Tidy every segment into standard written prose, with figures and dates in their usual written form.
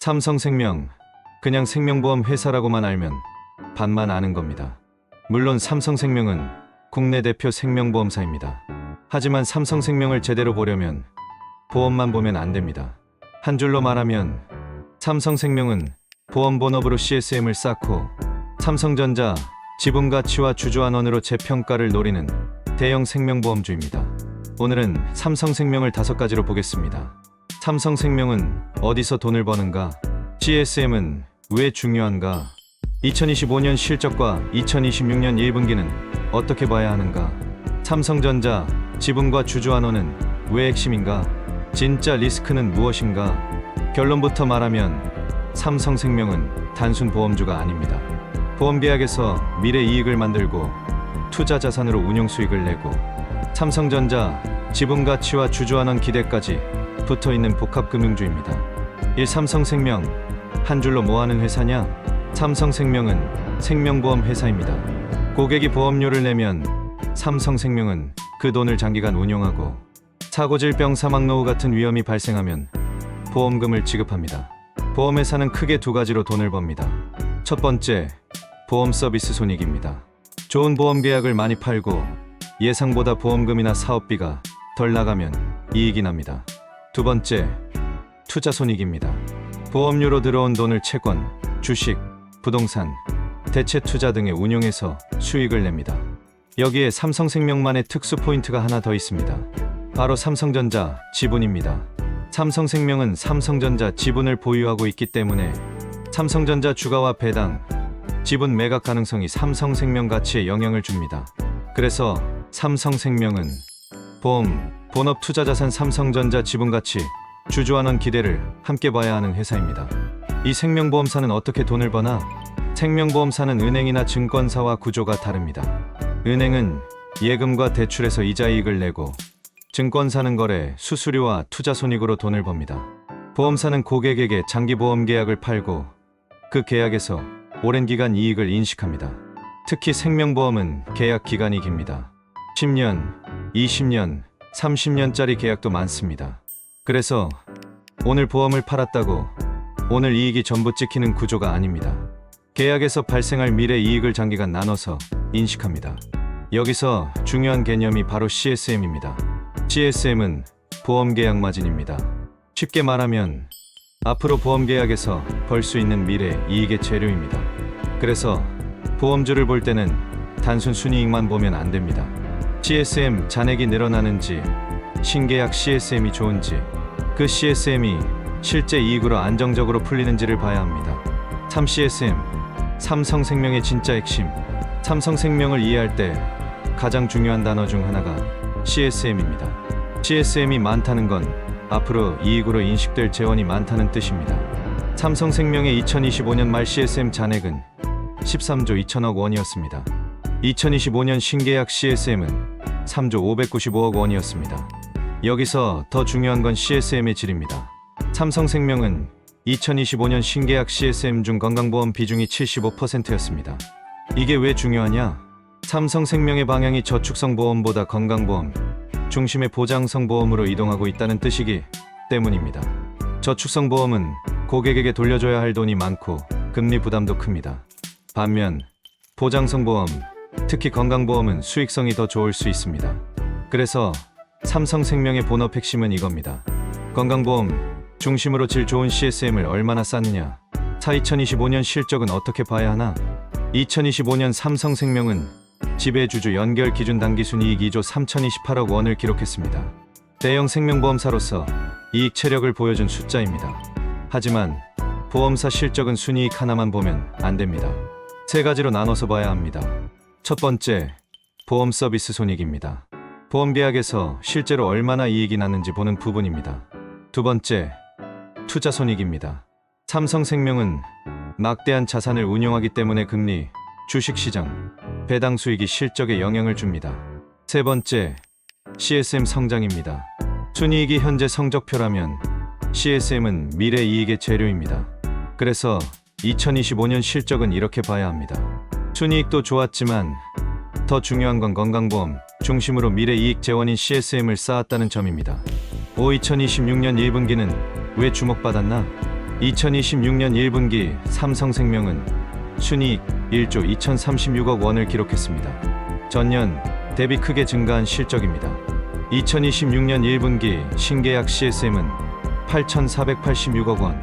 삼성생명, 그냥 생명보험 회사라고만 알면 반만 아는 겁니다. 물론 삼성생명은 국내 대표 생명보험사입니다. 하지만 삼성생명을 제대로 보려면 보험만 보면 안 됩니다. 한 줄로 말하면 삼성생명은 보험 본업으로 CSM을 쌓고 삼성전자 지분가치와 주주환원으로 재평가를 노리는 대형 생명보험주입니다. 오늘은 삼성생명을 5가지로 보겠습니다. 삼성생명은 어디서 돈을 버는가? CSM은 왜 중요한가? 2025년 실적과 2026년 1분기는 어떻게 봐야 하는가? 삼성전자 지분과 주주환원은 왜 핵심인가? 진짜 리스크는 무엇인가? 결론부터 말하면 삼성생명은 단순 보험주가 아닙니다. 보험계약에서 미래 이익을 만들고 투자 자산으로 운용 수익을 내고 삼성전자 지분가치와 주주환원 기대까지 붙어있는 복합금융주입니다. 1. 삼성생명, 한 줄로 뭐하는 회사냐? 삼성생명은 생명보험 회사입니다. 고객이 보험료를 내면 삼성생명은 그 돈을 장기간 운용하고 사고, 질병, 사망, 노후 같은 위험이 발생하면 보험금을 지급합니다. 보험회사는 크게 2가지로 돈을 법니다. 첫 번째, 보험 서비스 손익입니다. 좋은 보험 계약을 많이 팔고 예상보다 보험금이나 사업비가 덜 나가면 이익이 납니다. 두 번째, 투자 손익입니다. 보험료로 들어온 돈을 채권, 주식, 부동산, 대체 투자 등에 운용해서 수익을 냅니다. 여기에 삼성생명만의 특수 포인트가 하나 더 있습니다. 바로 삼성전자 지분입니다. 삼성생명은 삼성전자 지분을 보유하고 있기 때문에 삼성전자 주가와 배당, 지분 매각 가능성이 삼성생명 가치에 영향을 줍니다. 그래서 삼성생명은 보험, 본업 투자자산 삼성전자 지분가치, 주주환원 기대를 함께 봐야 하는 회사입니다. 이 생명보험사는 어떻게 돈을 버나? 생명보험사는 은행이나 증권사와 구조가 다릅니다. 은행은 예금과 대출에서 이자 이익을 내고 증권사는 거래, 수수료와 투자 손익으로 돈을 법니다. 보험사는 고객에게 장기보험 계약을 팔고 그 계약에서 오랜 기간 이익을 인식합니다. 특히 생명보험은 계약 기간이 깁니다. 10년, 20년, 30년짜리 계약도 많습니다. 그래서 오늘 보험을 팔았다고 오늘 이익이 전부 찍히는 구조가 아닙니다. 계약에서 발생할 미래 이익을 장기간 나눠서 인식합니다. 여기서 중요한 개념이 바로 CSM입니다. CSM은 보험계약 마진입니다. 쉽게 말하면 앞으로 보험계약에서 벌 수 있는 미래 이익의 재료입니다. 그래서 보험주를 볼 때는 단순 순이익만 보면 안 됩니다. CSM 잔액이 늘어나는지, 신계약 CSM이 좋은지, 그 CSM이 실제 이익으로 안정적으로 풀리는지를 봐야 합니다. 3CSM, 삼성생명의 진짜 핵심. 삼성생명을 이해할 때 가장 중요한 단어 중 하나가 CSM입니다. CSM이 많다는 건 앞으로 이익으로 인식될 재원이 많다는 뜻입니다. 삼성생명의 2025년 말 CSM 잔액은 13조 2천억 원이었습니다. 2025년 신계약 CSM은 3조 595억 원이었습니다. 여기서 더 중요한 건 CSM의 질입니다. 삼성생명은 2025년 신계약 CSM 중 건강보험 비중이 75%였습니다. 이게 왜 중요하냐? 삼성생명의 방향이 저축성 보험보다 건강보험, 중심의 보장성 보험으로 이동하고 있다는 뜻이기 때문입니다. 저축성 보험은 고객에게 돌려줘야 할 돈이 많고 금리 부담도 큽니다. 반면 보장성 보험, 특히 건강보험은 수익성이 더 좋을 수 있습니다. 그래서 삼성생명의 본업 핵심은 이겁니다. 건강보험 중심으로 질 좋은 CSM을 얼마나 쌓느냐. 2025년 실적은 어떻게 봐야 하나? 2025년 삼성생명은 지배주주 연결 기준 당기순이익 2조 3028억 원을 기록했습니다. 대형 생명보험사로서 이익 체력을 보여준 숫자입니다. 하지만 보험사 실적은 순이익 하나만 보면 안 됩니다. 3가지로 나눠서 봐야 합니다. 첫 번째, 보험 서비스 손익입니다. 보험계약에서 실제로 얼마나 이익이 났는지 보는 부분입니다. 두 번째, 투자 손익입니다. 삼성생명은 막대한 자산을 운용하기 때문에 금리, 주식시장, 배당 수익이 실적에 영향을 줍니다. 세 번째, CSM 성장입니다. 순이익이 현재 성적표라면 CSM은 미래 이익의 재료입니다. 그래서 2025년 실적은 이렇게 봐야 합니다. 순이익도 좋았지만 더 중요한 건 건강보험 중심으로 미래 이익 재원인 CSM을 쌓았다는 점입니다. 2026년 1분기는 왜 주목받았나? 2026년 1분기 삼성생명은 순이익 1조 2036억 원을 기록했습니다. 전년 대비 크게 증가한 실적입니다. 2026년 1분기 신계약 CSM은 8,486억 원,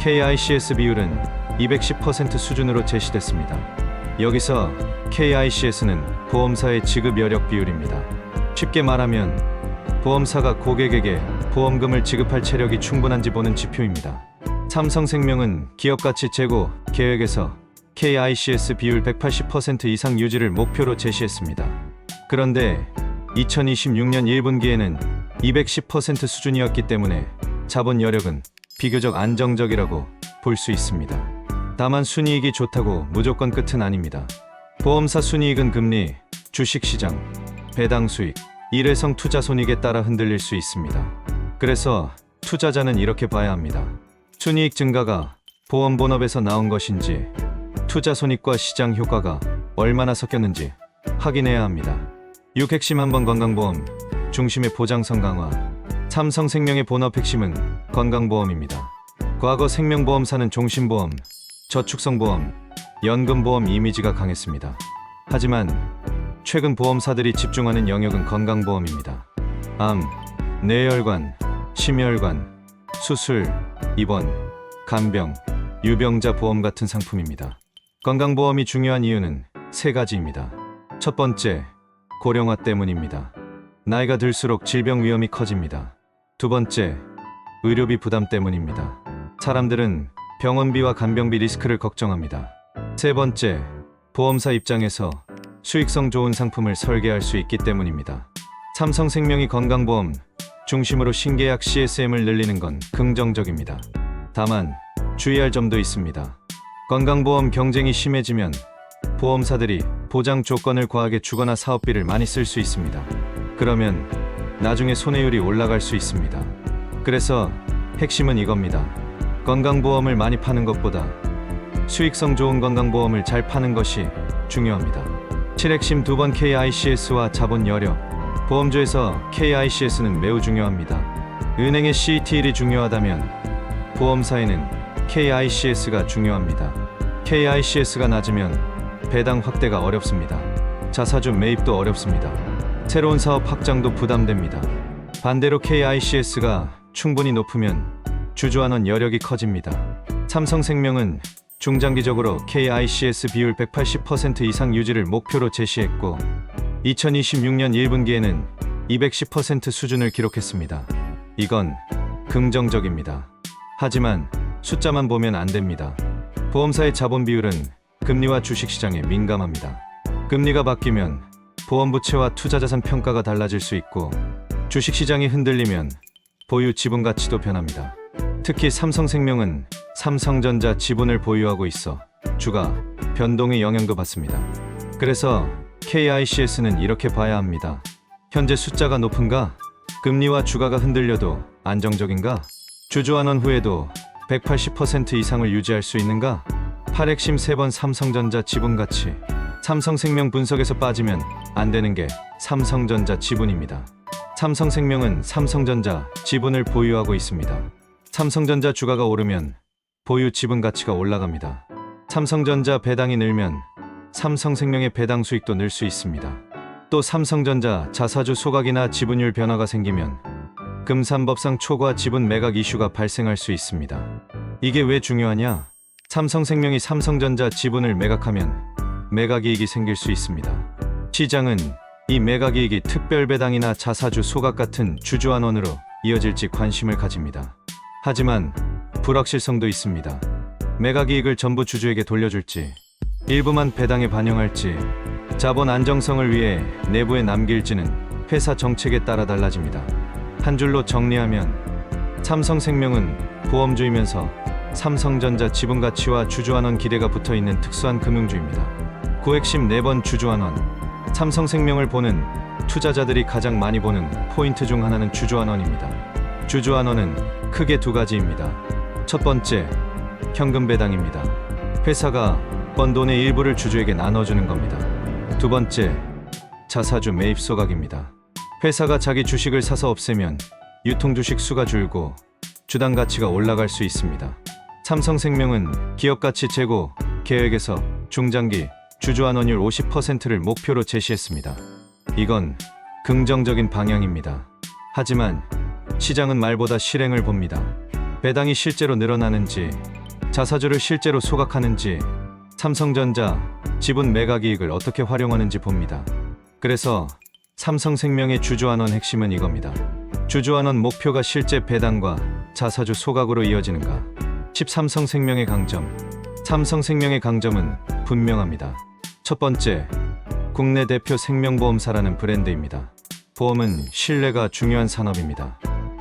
KICS 비율은 210% 수준으로 제시됐습니다. 여기서 KICS는 보험사의 지급 여력 비율입니다. 쉽게 말하면 보험사가 고객에게 보험금을 지급할 체력이 충분한지 보는 지표입니다. 삼성생명은 기업가치 재고 계획에서 KICS 비율 180% 이상 유지를 목표로 제시했습니다. 그런데 2026년 1분기에는 210% 수준이었기 때문에 자본 여력은 비교적 안정적이라고 볼 수 있습니다. 다만 순이익이 좋다고 무조건 끝은 아닙니다. 보험사 순이익은 금리, 주식시장, 배당 수익, 일회성 투자 손익에 따라 흔들릴 수 있습니다. 그래서 투자자는 이렇게 봐야 합니다. 순이익 증가가 보험 본업에서 나온 것인지, 투자 손익과 시장 효과가 얼마나 섞였는지 확인해야 합니다. 6 핵심 한번 건강보험, 중심의 보장성 강화. 삼성생명의 본업 핵심은 건강보험입니다. 과거 생명보험사는 종신보험, 저축성보험, 연금보험 이미지가 강했습니다. 하지만 최근 보험사들이 집중하는 영역은 건강보험입니다. 암, 뇌혈관, 심혈관, 수술, 입원, 간병, 유병자 보험 같은 상품입니다. 건강보험이 중요한 이유는 세 가지입니다. 첫 번째, 고령화 때문입니다. 나이가 들수록 질병 위험이 커집니다. 두 번째, 의료비 부담 때문입니다. 사람들은 병원비와 간병비 리스크를 걱정합니다. 세 번째, 보험사 입장에서 수익성 좋은 상품을 설계할 수 있기 때문입니다. 삼성생명이 건강보험 중심으로 신계약 CSM을 늘리는 건 긍정적입니다. 다만 주의할 점도 있습니다. 건강보험 경쟁이 심해지면 보험사들이 보장 조건을 과하게 주거나 사업비를 많이 쓸 수 있습니다. 그러면 나중에 손해율이 올라갈 수 있습니다. 그래서 핵심은 이겁니다. 건강보험을 많이 파는 것보다 수익성 좋은 건강보험을 잘 파는 것이 중요합니다. 7핵심 2번 KICS와 자본 여력. 보험주에서 KICS는 매우 중요합니다. 은행의 CET1이 중요하다면 보험사에는 KICS가 중요합니다. KICS가 낮으면 배당 확대가 어렵습니다. 자사주 매입도 어렵습니다. 새로운 사업 확장도 부담됩니다. 반대로 KICS가 충분히 높으면 주주환원 여력이 커집니다. 삼성생명은 중장기적으로 KICS 비율 180% 이상 유지를 목표로 제시했고 2026년 1분기에는 210% 수준을 기록했습니다. 이건 긍정적입니다. 하지만 숫자만 보면 안 됩니다. 보험사의 자본 비율은 금리와 주식시장에 민감합니다. 금리가 바뀌면 보험부채와 투자자산 평가가 달라질 수 있고 주식시장이 흔들리면 보유 지분 가치도 변합니다. 특히 삼성생명은 삼성전자 지분을 보유하고 있어 주가 변동의 영향도 받습니다. 그래서 KICS는 이렇게 봐야 합니다. 현재 숫자가 높은가? 금리와 주가가 흔들려도 안정적인가? 주주환원 후에도 180% 이상을 유지할 수 있는가? 8핵심 3번 삼성전자 지분가치. 삼성생명 분석에서 빠지면 안 되는 게 삼성전자 지분입니다. 삼성생명은 삼성전자 지분을 보유하고 있습니다. 삼성전자 주가가 오르면 보유 지분 가치가 올라갑니다. 삼성전자 배당이 늘면 삼성생명의 배당 수익도 늘 수 있습니다. 또 삼성전자 자사주 소각이나 지분율 변화가 생기면 금산법상 초과 지분 매각 이슈가 발생할 수 있습니다. 이게 왜 중요하냐? 삼성생명이 삼성전자 지분을 매각하면 매각이익이 생길 수 있습니다. 시장은 이 매각이익이 특별배당이나 자사주 소각 같은 주주환원으로 이어질지 관심을 가집니다. 하지만 불확실성도 있습니다. 매각이익을 전부 주주에게 돌려줄지, 일부만 배당에 반영할지, 자본 안정성을 위해 내부에 남길지는 회사 정책에 따라 달라집니다. 한 줄로 정리하면 삼성생명은 보험주이면서 삼성전자 지분가치와 주주환원 기대가 붙어있는 특수한 금융주입니다. 9핵심 4번 주주환원. 삼성생명을 보는 투자자들이 가장 많이 보는 포인트 중 하나는 주주환원입니다. 주주환원은 크게 두 가지입니다. 첫 번째, 현금 배당입니다. 회사가 번 돈의 일부를 주주에게 나눠주는 겁니다. 두 번째, 자사주 매입 소각입니다. 회사가 자기 주식을 사서 없애면 유통주식 수가 줄고 주당 가치가 올라갈 수 있습니다. 삼성생명은 기업가치 제고 계획에서 중장기 주주환원율 50%를 목표로 제시했습니다. 이건 긍정적인 방향입니다. 하지만 시장은 말보다 실행을 봅니다. 배당이 실제로 늘어나는지, 자사주를 실제로 소각하는지, 삼성전자 지분 매각이익을 어떻게 활용하는지 봅니다. 그래서 삼성생명의 주주환원 핵심은 이겁니다. 주주환원 목표가 실제 배당과 자사주 소각으로 이어지는가? 13성생명의 강점. 삼성생명의 강점은 분명합니다. 첫 번째, 국내 대표 생명보험사라는 브랜드입니다. 보험은 신뢰가 중요한 산업입니다.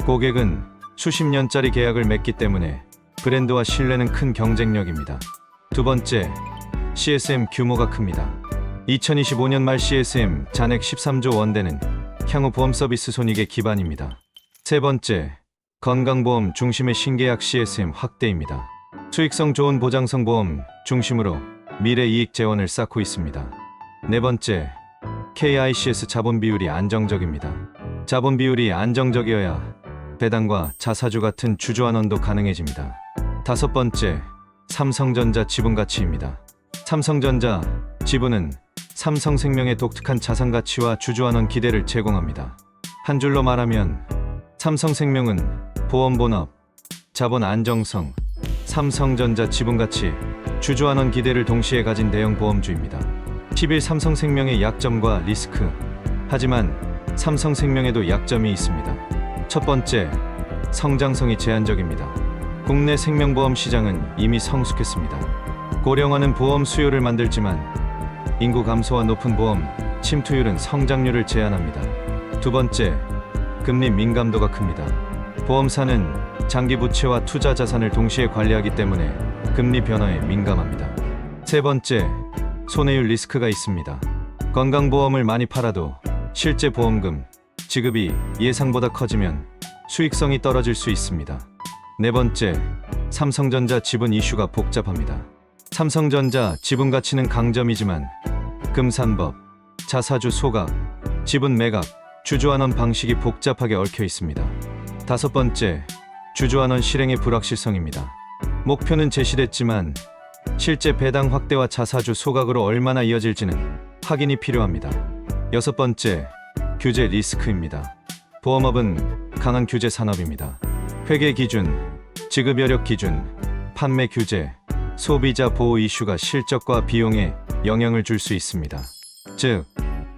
고객은 수십 년짜리 계약을 맺기 때문에 브랜드와 신뢰는 큰 경쟁력입니다. 두 번째, CSM 규모가 큽니다. 2025년 말 CSM 잔액 13조 원대는 향후 보험 서비스 손익의 기반입니다. 세 번째, 건강보험 중심의 신계약 CSM 확대입니다. 수익성 좋은 보장성 보험 중심으로 미래 이익 재원을 쌓고 있습니다. 네 번째, KICS 자본 비율이 안정적입니다. 자본 비율이 안정적이어야 배당과 자사주 같은 주주환원도 가능해집니다. 다섯 번째, 삼성전자 지분 가치입니다. 삼성전자 지분은 삼성생명의 독특한 자산 가치와 주주환원 기대를 제공합니다. 한 줄로 말하면 삼성생명은 보험 본업, 자본 안정성, 삼성전자 지분 가치, 주주환원 기대를 동시에 가진 대형 보험주입니다. 11 삼성생명의 약점과 리스크. 하지만 삼성생명에도 약점이 있습니다. 첫 번째, 성장성이 제한적입니다. 국내 생명보험 시장은 이미 성숙했습니다. 고령화는 보험 수요를 만들지만 인구 감소와 높은 보험 침투율은 성장률을 제한합니다. 두 번째, 금리 민감도가 큽니다. 보험사는 장기 부채와 투자 자산을 동시에 관리하기 때문에 금리 변화에 민감합니다. 세 번째, 손해율 리스크가 있습니다. 건강보험을 많이 팔아도 실제 보험금 지급이 예상보다 커지면 수익성이 떨어질 수 있습니다. 네 번째, 삼성전자 지분 이슈가 복잡합니다. 삼성전자 지분 가치는 강점이지만 금산법, 자사주 소각, 지분 매각, 주주환원 방식이 복잡하게 얽혀 있습니다. 다섯 번째, 주주환원 실행의 불확실성입니다. 목표는 제시됐지만 실제 배당 확대와 자사주 소각으로 얼마나 이어질지는 확인이 필요합니다. 여섯 번째, 규제 리스크입니다. 보험업은 강한 규제 산업입니다. 회계 기준, 지급 여력 기준, 판매 규제, 소비자 보호 이슈가 실적과 비용에 영향을 줄 수 있습니다. 즉,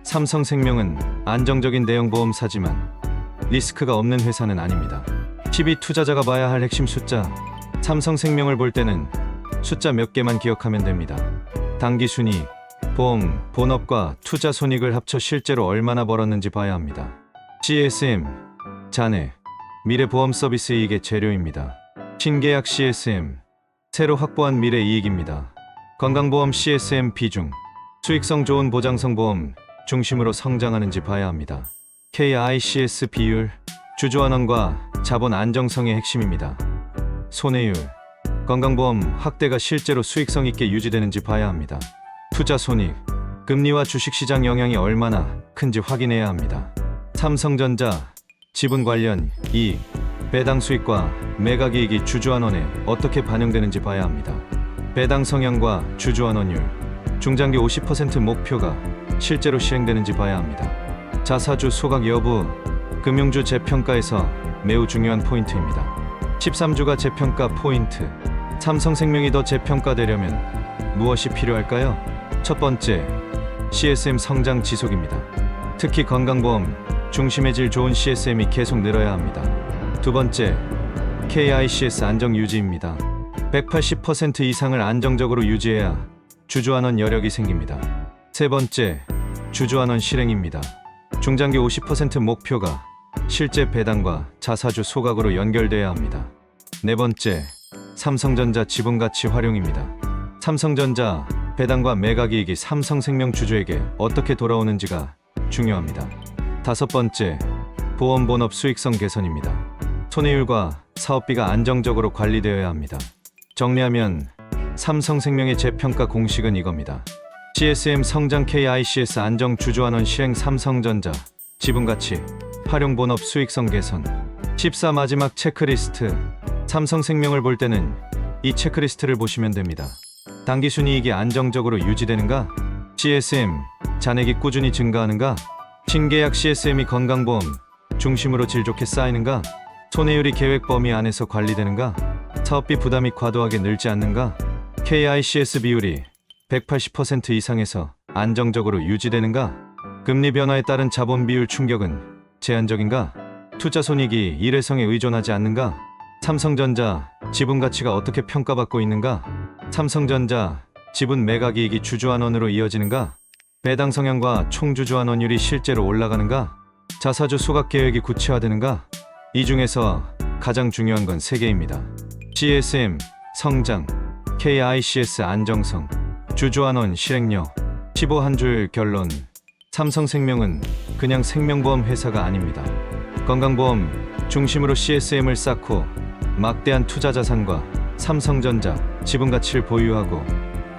삼성생명은 안정적인 대형 보험사지만 리스크가 없는 회사는 아닙니다. 12 투자자가 봐야 할 핵심 숫자. 삼성생명을 볼 때는 숫자 몇 개만 기억하면 됩니다. 당기 순이익, 보험, 본업과 투자 손익을 합쳐 실제로 얼마나 벌었는지 봐야 합니다. CSM, 잔액, 미래 보험 서비스 이익의 재료입니다. 신계약 CSM, 새로 확보한 미래 이익입니다. 건강보험 CSM 비중, 수익성 좋은 보장성 보험 중심으로 성장하는지 봐야 합니다. KICS 비율, 주주환원과 자본 안정성의 핵심입니다. 손해율, 건강보험 확대가 실제로 수익성 있게 유지되는지 봐야 합니다. 투자 손익, 금리와 주식시장 영향이 얼마나 큰지 확인해야 합니다. 삼성전자, 지분 관련 이익, 배당 수익과 매각 이익이 주주환원에 어떻게 반영되는지 봐야 합니다. 배당 성향과 주주환원율, 중장기 50% 목표가 실제로 시행되는지 봐야 합니다. 자사주 소각 여부, 금융주 재평가에서 매우 중요한 포인트입니다. 13주가 재평가 포인트. 삼성생명이 더 재평가되려면 무엇이 필요할까요? 첫 번째, CSM 성장 지속입니다. 특히 건강보험 중심의 질 좋은 CSM이 계속 늘어야 합니다. 두 번째, KICS 안정 유지입니다. 180% 이상을 안정적으로 유지해야 주주환원 여력이 생깁니다. 세 번째, 주주환원 실행입니다. 중장기 50% 목표가 실제 배당과 자사주 소각으로 연결돼야 합니다. 네 번째, 삼성전자 지분가치 활용입니다. 삼성전자 배당과 매각이익이 삼성생명 주주에게 어떻게 돌아오는지가 중요합니다. 다섯 번째, 보험 본업 수익성 개선입니다. 손해율과 사업비가 안정적으로 관리되어야 합니다. 정리하면 삼성생명의 재평가 공식은 이겁니다. CSM 성장 KICS 안정 주주환원 실행 삼성전자 지분가치 활용 본업 수익성 개선 14 마지막 체크리스트. 삼성생명을 볼 때는 이 체크리스트를 보시면 됩니다. 당기순이익이 안정적으로 유지되는가? CSM 잔액이 꾸준히 증가하는가? 신계약 CSM이 건강보험 중심으로 질 좋게 쌓이는가? 손해율이 계획 범위 안에서 관리되는가? 사업비 부담이 과도하게 늘지 않는가? KICS 비율이 180% 이상에서 안정적으로 유지되는가? 금리 변화에 따른 자본 비율 충격은 제한적인가? 투자 손익이 일회성에 의존하지 않는가? 삼성전자 지분 가치가 어떻게 평가받고 있는가? 삼성전자 지분 매각 이익이 주주환원으로 이어지는가? 배당 성향과 총주주환원율이 실제로 올라가는가? 자사주 수각 계획이 구체화되는가? 이 중에서 가장 중요한 건 세 개입니다. CSM 성장, KICS 안정성, 주주환원 실행력. 15한 줄 결론. 삼성생명은 그냥 생명보험 회사가 아닙니다. 건강보험 중심으로 CSM을 쌓고 막대한 투자 자산과 삼성전자 지분 가치를 보유하고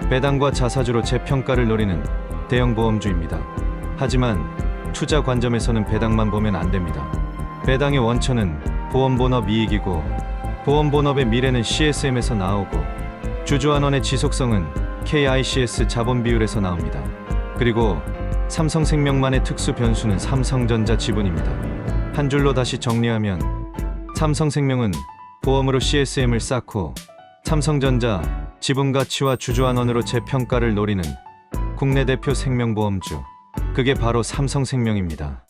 배당과 자사주로 재평가를 노리는 대형 보험주입니다. 하지만 투자 관점에서는 배당만 보면 안 됩니다. 배당의 원천은 보험본업 이익이고 보험본업의 미래는 CSM에서 나오고 주주환원의 지속성은 KICS 자본 비율에서 나옵니다. 그리고 삼성생명만의 특수 변수는 삼성전자 지분입니다. 한 줄로 다시 정리하면 삼성생명은 보험으로 CSM을 쌓고 삼성전자 지분 가치와 주주환원으로 재평가를 노리는 국내 대표 생명보험주. 그게 바로 삼성생명입니다.